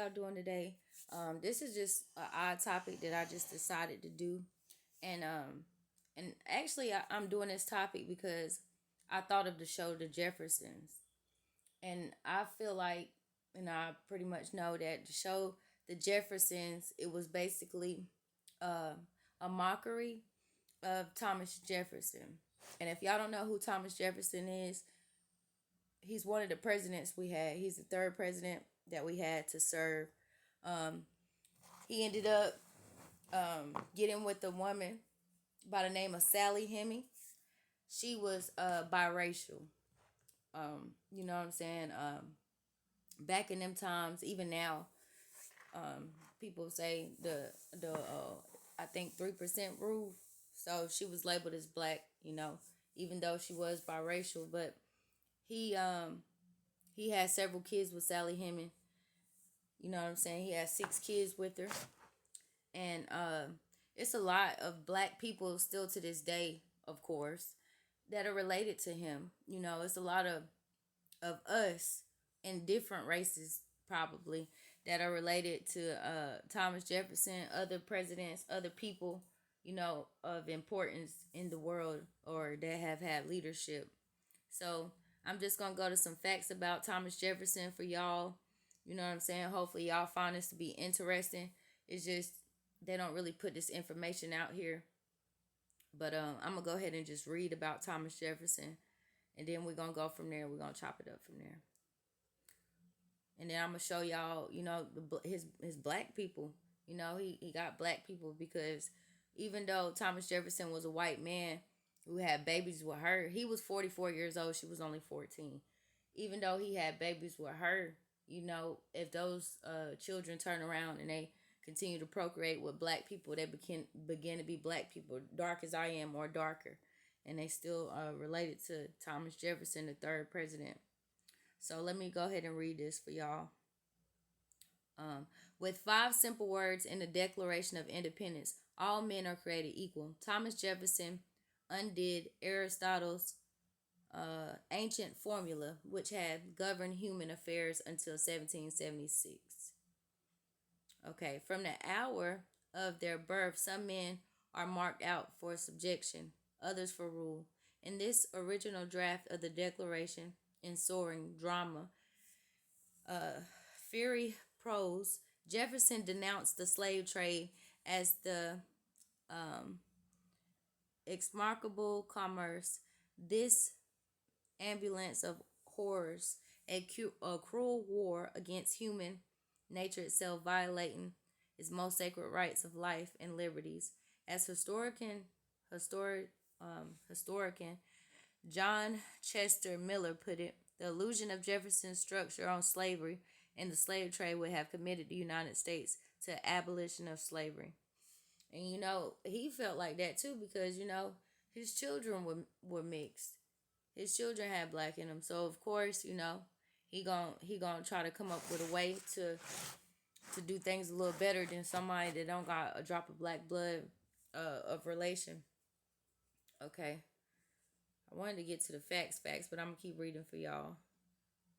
y'all doing today? This is just an odd topic that I just decided to do, and actually I'm doing this topic because I thought of the show The Jeffersons, and I feel like, and I pretty much know that the show The Jeffersons, it was basically uh, a mockery of Thomas Jefferson. And if y'all don't know who Thomas Jefferson is, he's one of the presidents we had. He's the third president that we had to serve. Um, he ended up getting with a woman by the name of Sally Hemmings. She was biracial. You know what I'm saying? Back in them times, even now, people say the I think 3% rule. So she was labeled as black. Even though she was biracial, but he um he had several kids with Sally Hemmings. You know what I'm saying? He had 6 kids with her, and it's a lot of black people still to this day, of course, that are related to him. It's a lot of us in different races probably that are related to Thomas Jefferson, other presidents, other people, of importance in the world or that have had leadership. So I'm just gonna go to some facts about Thomas Jefferson for y'all. You know what I'm saying? Hopefully y'all find this to be interesting. It's just they don't really put this information out here. But I'm gonna go ahead and just read about Thomas Jefferson, and then we're gonna go from there. We're gonna chop it up from there, and then I'm gonna show y'all, his black people. He got black people because even though Thomas Jefferson was a white man who had babies with her, he was 44 years old. She was only 14. Even though he had babies with her, if those children turn around and they continue to procreate with black people, they begin to be black people, dark as I am or darker, and they still related to Thomas Jefferson, the third president. So let me go ahead and read this for y'all. With 5 simple words in the Declaration of Independence, all men are created equal. Thomas Jefferson undid Aristotle's ancient formula, which had governed human affairs until 1776. Okay, from the hour of their birth, some men are marked out for subjection, others for rule. In this original draft of the Declaration, in soaring drama, fiery prose, Jefferson denounced the slave trade as the exmarkable commerce. This ambulance of horrors, a cruel war against human nature itself, violating its most sacred rights of life and liberties. As historian John Chester Miller put it, the illusion of Jefferson's structure on slavery and the slave trade would have committed the United States to abolition of slavery. And he felt like that too because his children were mixed. His children had black in them, so of course he gonna try to come up with a way to do things a little better than somebody that don't got a drop of black blood of relation. Okay, I wanted to get to the facts, but I'm gonna keep reading for y'all.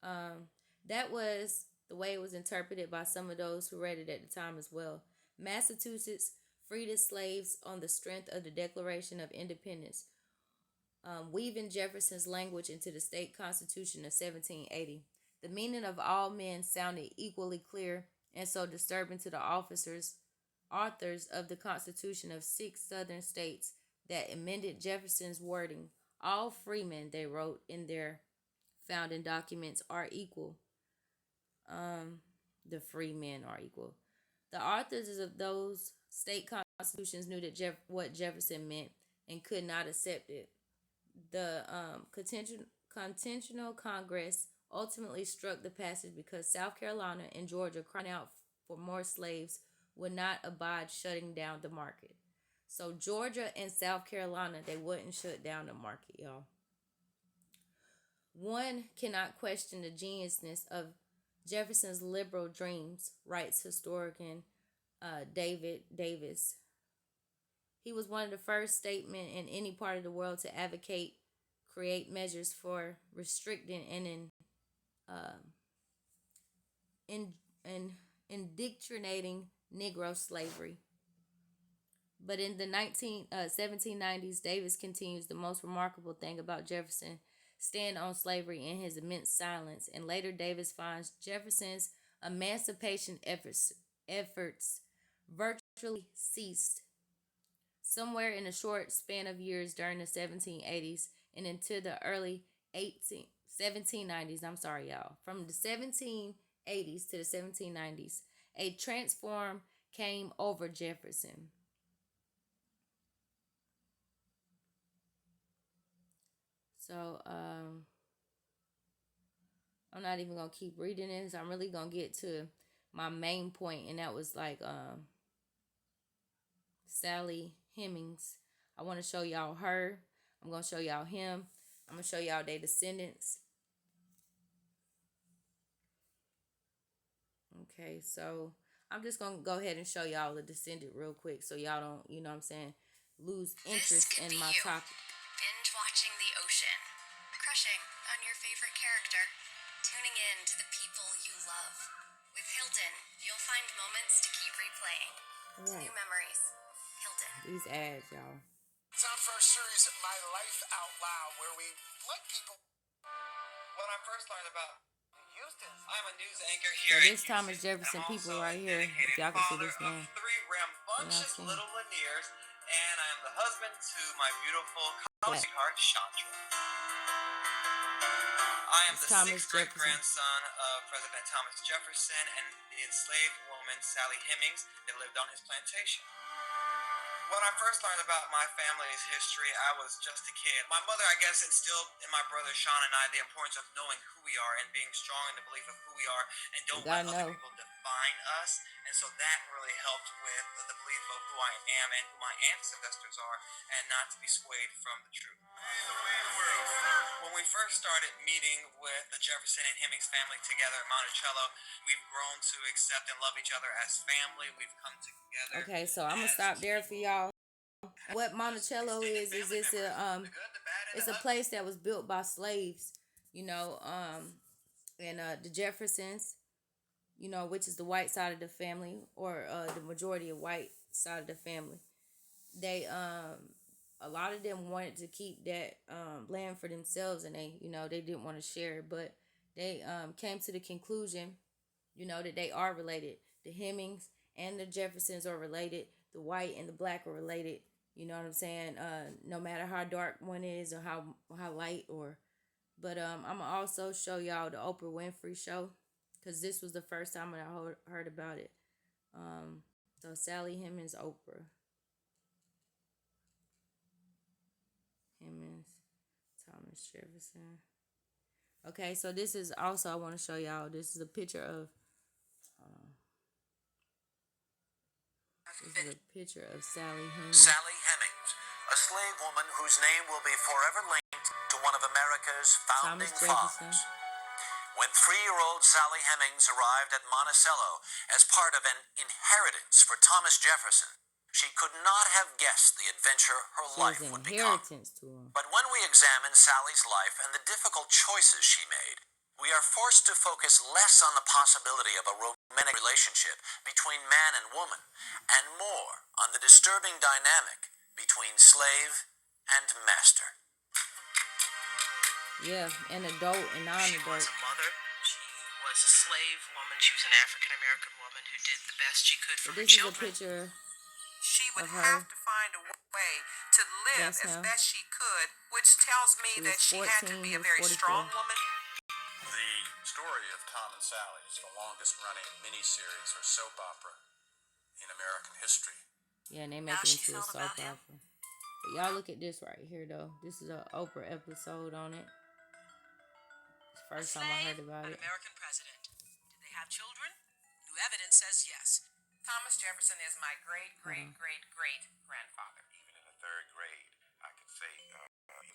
That was the way it was interpreted by some of those who read it at the time as well. Massachusetts freed its slaves on the strength of the Declaration of Independence, weaving Jefferson's language into the state constitution of 1780. The meaning of all men sounded equally clear and so disturbing to the authors of the Constitution of 6 southern states that amended Jefferson's wording. All freemen, they wrote in their founding documents, are equal. The free men are equal. The authors of those state constitutions knew that what Jefferson meant and could not accept it. The Continental Congress ultimately struck the passage because South Carolina and Georgia, crying out for more slaves, would not abide shutting down the market. So Georgia and South Carolina, they wouldn't shut down the market, y'all. One cannot question the geniusness of Jefferson's liberal dreams, writes historian David Davis. He was one of the first statesmen in any part of the world to create measures for restricting and in indoctrinating Negro slavery. But in the 1790s, Davis continues the most remarkable thing about Jefferson stand on slavery in his immense silence. And later, Davis finds Jefferson's emancipation efforts virtually ceased somewhere in a short span of years during the 1780s and into the early 1790s. I'm sorry, y'all. From the 1780s to the 1790s, a transform came over Jefferson. So I'm not even gonna keep reading this. I'm really gonna get to my main point, and that was like Sally Hemmings. I want to show y'all her. I'm gonna show y'all him. I'm gonna show y'all their descendants. Okay, so I'm just gonna go ahead and show y'all the descendant real quick, so y'all don't, you know what I'm saying, lose interest in my topic. Binge watching the ocean, crushing on your favorite character, tuning in to the people you love. With Hilton, you'll find moments to keep replaying. Right. New memories. Hilton. These ads, y'all. It's our first series, My Life Out Loud, where we let people. When I first learned about Houston, I'm a news anchor here. So this Thomas Jefferson people right here, if y'all can see this man. 3 rambunctious little Laniers, and I am the husband to my beautiful college sweetheart, Chandra. I am the 6th great-grandson of President Thomas Jefferson and the enslaved woman Sally Hemmings that lived on his plantation. When I first learned about my family's history, I was just a kid. My mother, I guess, instilled in my brother Sean and I the importance of knowing who we are and being strong in the belief of who we are and don't let other people define us. And so that really helped with the belief of who I am and who my ancestors are and not to be swayed from the truth. When we first started meeting with the Jefferson and Hemmings family together at Monticello, we've grown to accept and love each other as family. We've come together. Okay, so I'm gonna stop there for y'all. What Monticello is it's a place that was built by slaves, you know, and the Jeffersons, you know, which is the white side of the family, or the majority of white side of the family. They a lot of them wanted to keep that land for themselves, and they, you know, they didn't want to share it, but they came to the conclusion, you know, that they are related. The Hemmings and the Jeffersons are related. The white and the black are related. You know what I'm saying? No matter how dark one is or how light, or, but I'm gonna also show y'all the Oprah Winfrey show, because this was the first time I heard about it. So Sally Hemmings, Oprah. Hemmings, Thomas Jefferson. Okay, so this is also, I want to show y'all, this is a picture of Sally Hemmings. Sally Hemmings, a slave woman whose name will be forever linked to one of America's founding fathers. When 3-year-old Sally Hemmings arrived at Monticello as part of an inheritance for Thomas Jefferson, she could not have guessed the adventure her life would become. But when we examine Sally's life and the difficult choices she made, we are forced to focus less on the possibility of a romantic relationship between man and woman, and more on the disturbing dynamic between slave and master. Yeah, an adult and non-adult. She was a mother. She was a slave woman. She was an African-American woman who did the best she could for her children. This is a picture she would have to find a way to live as best she could, which tells me that she had to be a very strong woman. The story of Tom and Sally is the longest-running miniseries or soap opera in American history. Yeah, and they make it into a soap opera. But y'all look at this right here, though. This is an Oprah episode on it. It's the first time I heard about it. American president. Did they have children? New evidence says yes. Thomas Jefferson is my great-great-great-great-grandfather. Even in the 3rd grade, I could say he's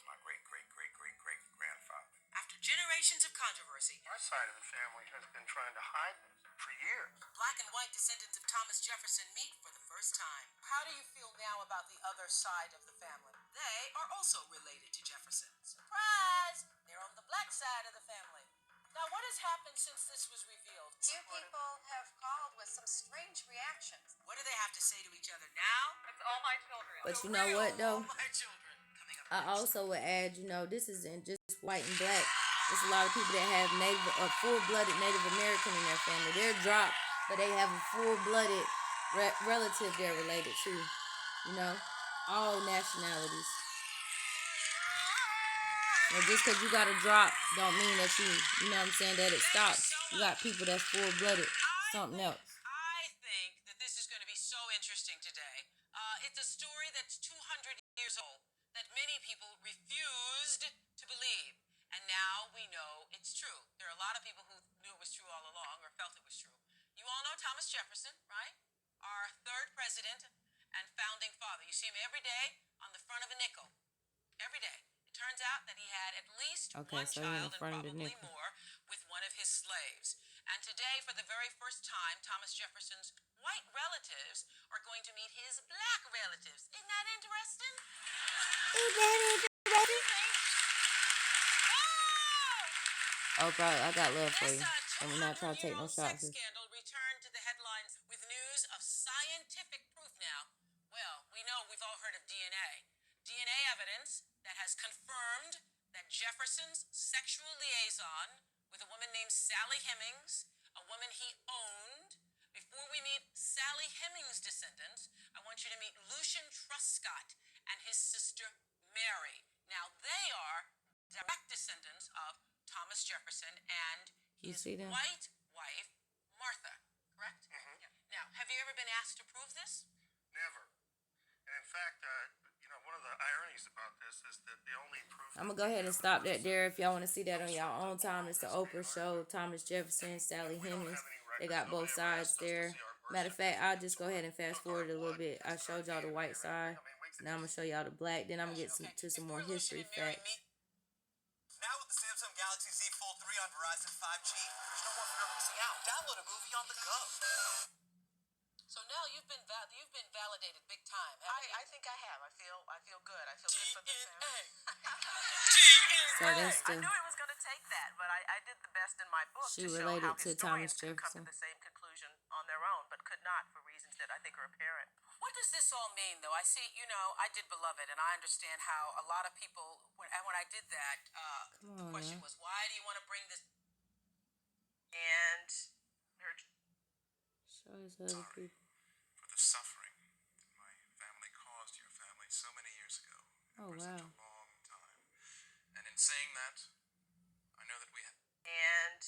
my great-great-great-great-great-grandfather. After generations of controversy, Our side of the family has been trying to hide this for years. black and white descendants of Thomas Jefferson meet for the first time. How do you feel now about the other side of the family? They are also related to Jefferson. Surprise! They're on the black side of the family. Now, what has happened since this was revealed? Few people have called with my children. But you know what though? All my children. Coming up I next. also would add, this isn't just white and black. There's a lot of people that have full-blooded Native American in their family. They're dropped, but they have a full-blooded relative they're related to. All nationalities. And just because you got a drop, don't mean that that it stops. You got people that's full-blooded, something else. I think that this is going to be so interesting today. It's a story that's 200 years old that many people refused to believe. And now we know it's true. There are a lot of people who knew it was true all along or felt it was true. You all know Thomas Jefferson, right? Our third president and founding father. You see him every day on the front of a nickel. Every day. It turns out that he had at least one child and probably more with one of his slaves. And today, for the very first time, Thomas Jefferson's white relatives are going to meet his black relatives. Isn't that interesting? Oprah, I got love for you. I'm not trying to take no shots. Sex scandal returned to the headlines with news of scientific proof now. Well, we know we've all heard of DNA. DNA evidence that has confirmed that Jefferson's sexual liaison with a woman named Sally Hemmings, a woman he owned. Before we meet Sally Hemmings' descendants, I want you to meet Lucian Truscott and his sister Mary. Now, they are direct descendants of Thomas Jefferson and his white wife, Martha, correct? Mm-hmm. Yeah. Now, have you ever been asked to prove this? Never. And in fact, one of the ironies about this is that the only proof... I'm going to go ahead and stop that there. If y'all want to see that on y'all own time, it's the Oprah Show, Thomas Jefferson, Sally Hemmings. They got both sides there. Matter of fact, I'll just go ahead and fast forward a little bit. I showed y'all the white side. Now I'm going to show y'all the black. Then I'm going to get to some more history facts. Now with the Samsung Galaxy Z Fold 3 on Verizon 5G, there's no more fear of missing out. Download a movie on the go. So now you've been validated big time. I think I have. I feel good. I feel good for the family. So I knew it was going to take that, but I did the best in my book she to show related how to historians Thomas could come Jefferson. to the same conclusion on their own, but could not for reasons that I think are apparent. What does this all mean, though? I see, I did Beloved, and I understand how a lot of people, when I did that, the question was, why do you want to bring this? And show us other people. For the suffering my family caused your family so many years ago. Oh, for wow. such a long time. And in saying that, I know that we have... And...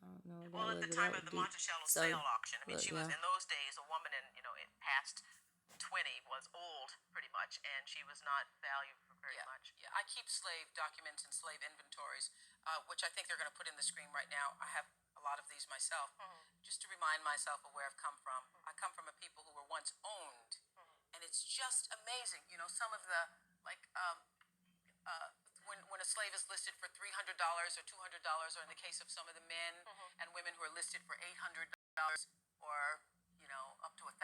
I don't know. Well, at the time of the Monticello sale auction, I mean, she was in those days a woman, and it past 20 was old pretty much, and she was not valued for very much. Yeah, I keep slave documents and slave inventories, which I think they're going to put in the screen right now. I have a lot of these myself, just to remind myself of where I've come from. I come from a people who were once owned, and it's just amazing. Some of the when a slave is listed for $300 or $200, or in the case of some of the men and women who are listed for $800 or up to $1,000,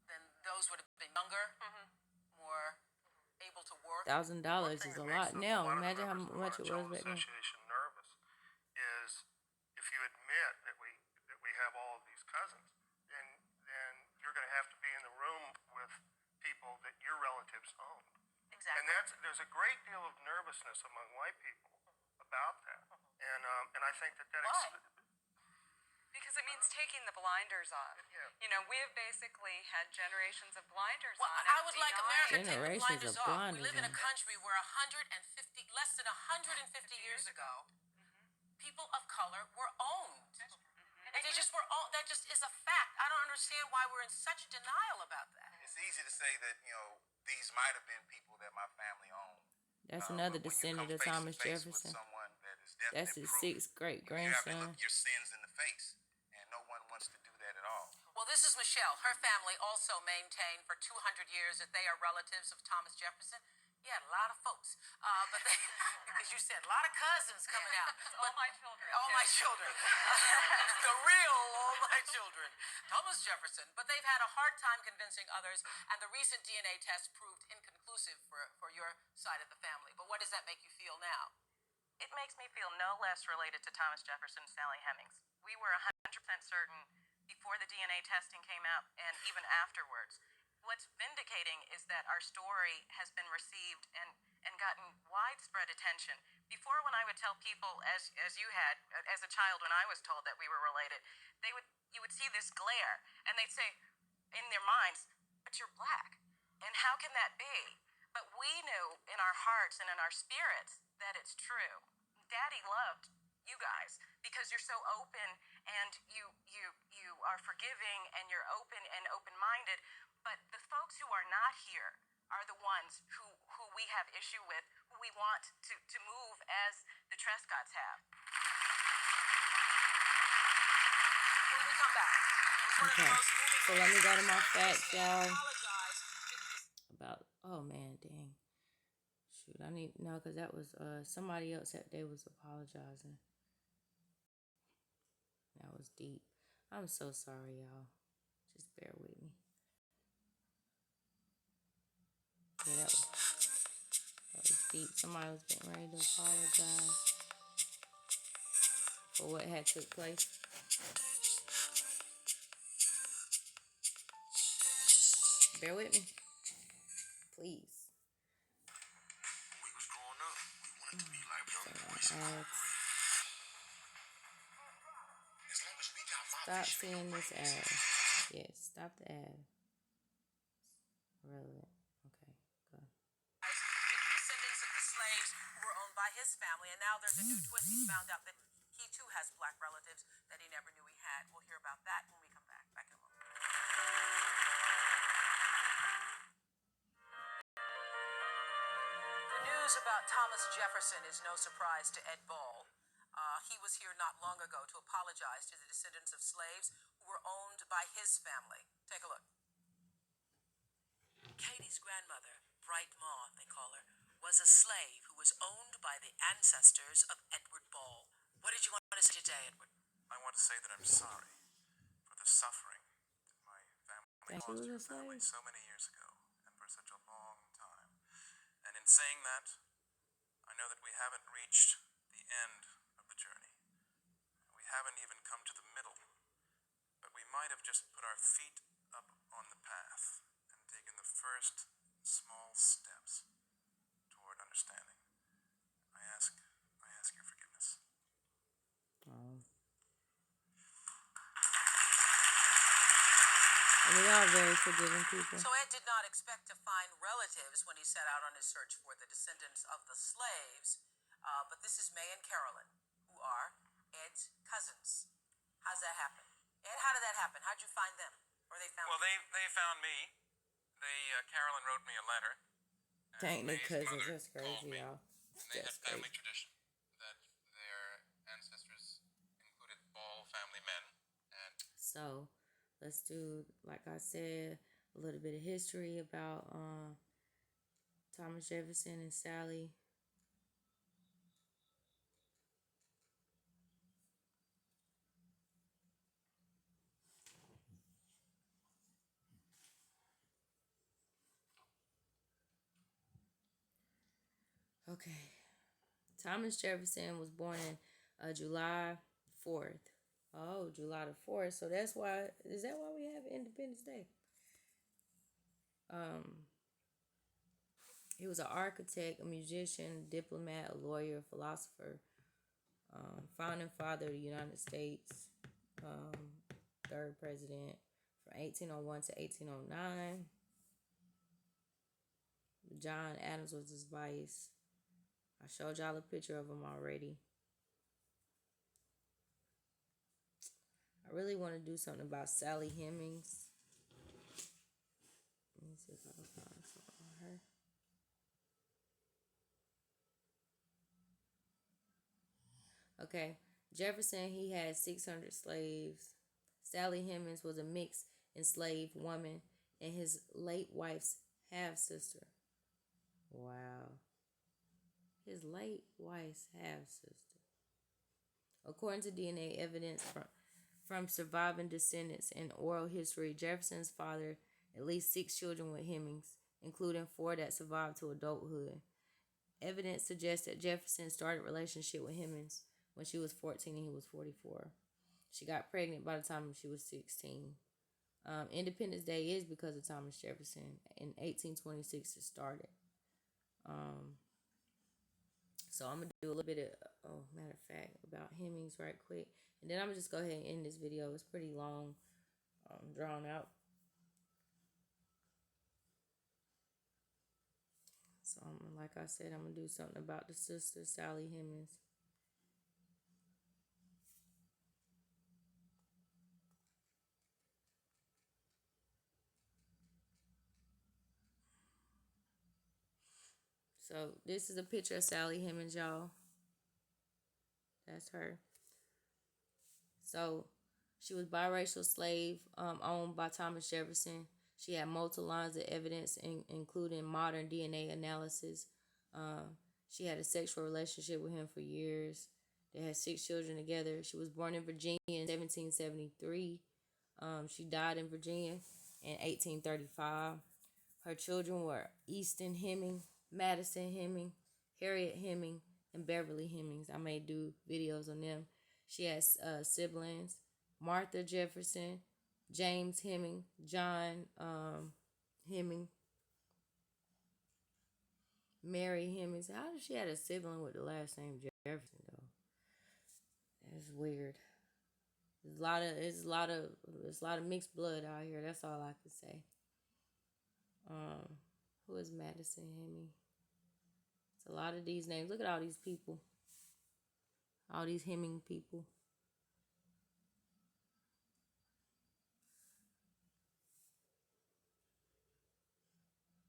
then those would have been younger, more able to work. $1,000 is a lot now. Imagine how much it was back then. Association nervous is if you admit that we have all of these cousins, then you're going to have to be in the room with people that your relatives own. Exactly. And there's a great deal of nervousness among white people about that. And I think that Why? Because it means taking the blinders off. Yeah. We have basically had generations of blinders Well, on. I would like America to take the Generations blinders of off. We blinders live in a on. country where less than 150 years ago, people of color were owned. And they just were owned. That just is a fact. I don't understand why we're in such denial about that. It's easy to say that, these might have been people that my family owned. That's another But when you descendant come of face to Thomas face with Jefferson. someone that is That's definite his proof, sixth great you have to grandson. look your sins in the face, and no one wants to do that at all. Well, this is Michelle. Her family also maintained for 200 years that they are relatives of Thomas Jefferson. Yeah, a lot of folks. But they, because you said a lot of cousins coming out. All my children. All my children. The real all my children. Thomas Jefferson. But they've had a hard time convincing others, and the recent DNA test proved inconclusive for your side of the family. But what does that make you feel now? It makes me feel no less related to Thomas Jefferson and Sally Hemmings. We were 100% certain before the DNA testing came out and even afterwards. What's vindicating is that our story has been received and gotten widespread attention. Before, when I would tell people, as you had, as a child, when I was told that we were related, you would see this glare, and they'd say in their minds, but you're black. And how can that be? But we knew in our hearts and in our spirits that it's true. Daddy loved you guys because you're so open and you are forgiving and you're open and open-minded. But the folks who are not here are the ones who we have issue with, who we want to move as the Trescotts have. When we come back, Okay, so let me go to my facts, y'all. About, oh man, dang. Shoot, I need, no, because that was somebody else that they was apologizing. That was deep. I'm so sorry, y'all. Just bear with me. Yeah, that was deep. Somebody was getting ready to apologize for what had took place. Bear with me, please. We was growing up. We wanted to be like young boys in the grade. As long as we got my Stop vision, seeing your this brain is ad. easy. Yes, stop the ad. Relevant. Okay, go. The descendants of the slaves who were owned by his family, and now there's a new twist. He found out that he too has black relatives that he never knew he had. We'll hear about that when we come back. Back in a moment. The news about Thomas Jefferson is no surprise to Ed Ball. He was here not long ago to apologize to the descendants of slaves who were owned by his family. Take a look. Katie's grandmother, Bright Maw, they call her, was a slave who was owned by the ancestors of Edward Ball. What did you want to say today, Edward? I want to say that I'm sorry for the suffering that my family caused your family so many years ago and for such a long time. And in saying that, I know that we haven't reached the end of the journey. We haven't even come to the middle, but we might have just put our feet up on the path and taken the first small steps toward understanding. I ask your forgiveness. And we are very forgiving people. So Ed did not expect to find relatives when he set out on his search for the descendants of the slaves, but this is May and Carolyn, who are Ed's cousins. How's that happen? Ed, how did that happen? How'd you find them? Or they found Well, they found me. Carolyn wrote me a letter. Dang, they May's cousins, mother that's called crazy, me, y'all. And they That's had family crazy. tradition that their ancestors included Ball family men. And So let's do, like I said, a little bit of history about Thomas Jefferson and Sally. Okay. Thomas Jefferson was born in July 4th. Oh, July the 4th. So that's why, is that why we have Independence Day? He was an architect, a musician, diplomat, a lawyer, a philosopher, founding father of the United States, third president from 1801 to 1809. John Adams was his vice. I showed y'all a picture of him already. I really want to do something about Sally Hemmings. Let me see if I can find something on her. Okay, Jefferson, he had 600 slaves. Sally Hemings was a mixed enslaved woman and his late wife's half sister. Wow. His late wife's half sister. According to DNA evidence from surviving descendants and oral history, Jefferson's fathered at least 6 children with Hemings, including 4 that survived to adulthood. Evidence suggests that Jefferson started a relationship with Hemings when she was 14 and he was 44. She got pregnant by the time she was 16. Independence Day is because of Thomas Jefferson. In 1826 it started. So I'm gonna do a little bit of, matter of fact, about Hemmings right quick, and then I'm gonna just go ahead and end this video. It's pretty long, drawn out. So like I said, I'm gonna do something about the sister Sally Hemings. So this is a picture of Sally Hemings, y'all. That's her. So she was biracial slave, owned by Thomas Jefferson. She had multiple lines of evidence, including modern DNA analysis. She had a sexual relationship with him for years. They had 6 children together. She was born in Virginia in 1773. She died in Virginia in 1835. Her children were Easton Hemming, Madison Hemming, Harriet Hemming, and Beverly Hemmings. I may do videos on them. She has siblings: Martha Jefferson, James Hemming, John Hemming, Mary Hemmings. How did she have a sibling with the last name Jefferson though? That's weird. There's a lot of mixed blood out here. That's all I can say. Who is Madison Hemming? It's a lot of these names. Look at all these people. All these Hemming people.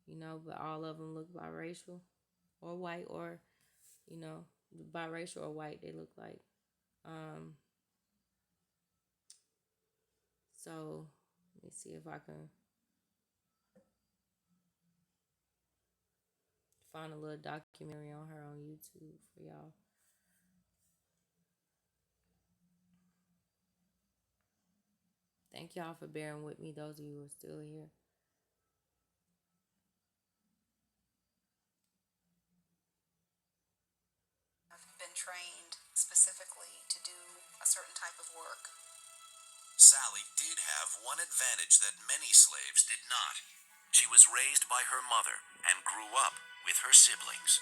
You know, but all of them look biracial or white, or, you know, biracial or white they look like. So let me see if I can find a little documentary on her on YouTube for y'all. Thank y'all for bearing with me, those of you who are still here. I've been trained specifically to do a certain type of work. Sally did have one advantage that many slaves did not. She was raised by her mother and grew up with her siblings.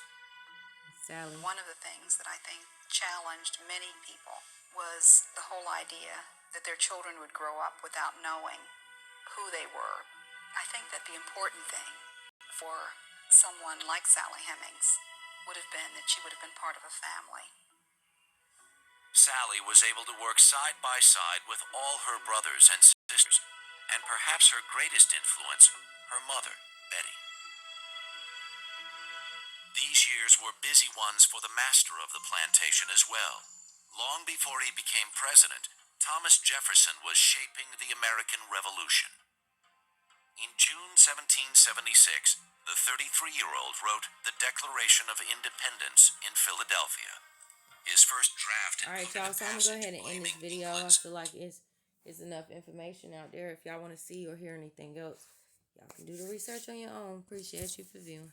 Sally. One of the things that I think challenged many people was the whole idea that their children would grow up without knowing who they were. I think that the important thing for someone like Sally Hemings would have been that she would have been part of a family. Sally was able to work side by side with all her brothers and sisters, and perhaps her greatest influence, her mother, Betty. These years were busy ones for the master of the plantation as well. Long before he became president, Thomas Jefferson was shaping the American Revolution. In June 1776, the 33-year-old wrote the Declaration of Independence in Philadelphia. His first draft. All right, y'all. So I'm gonna go ahead and end this video. I feel like it's enough information out there. If y'all want to see or hear anything else, y'all can do the research on your own. Appreciate you for viewing.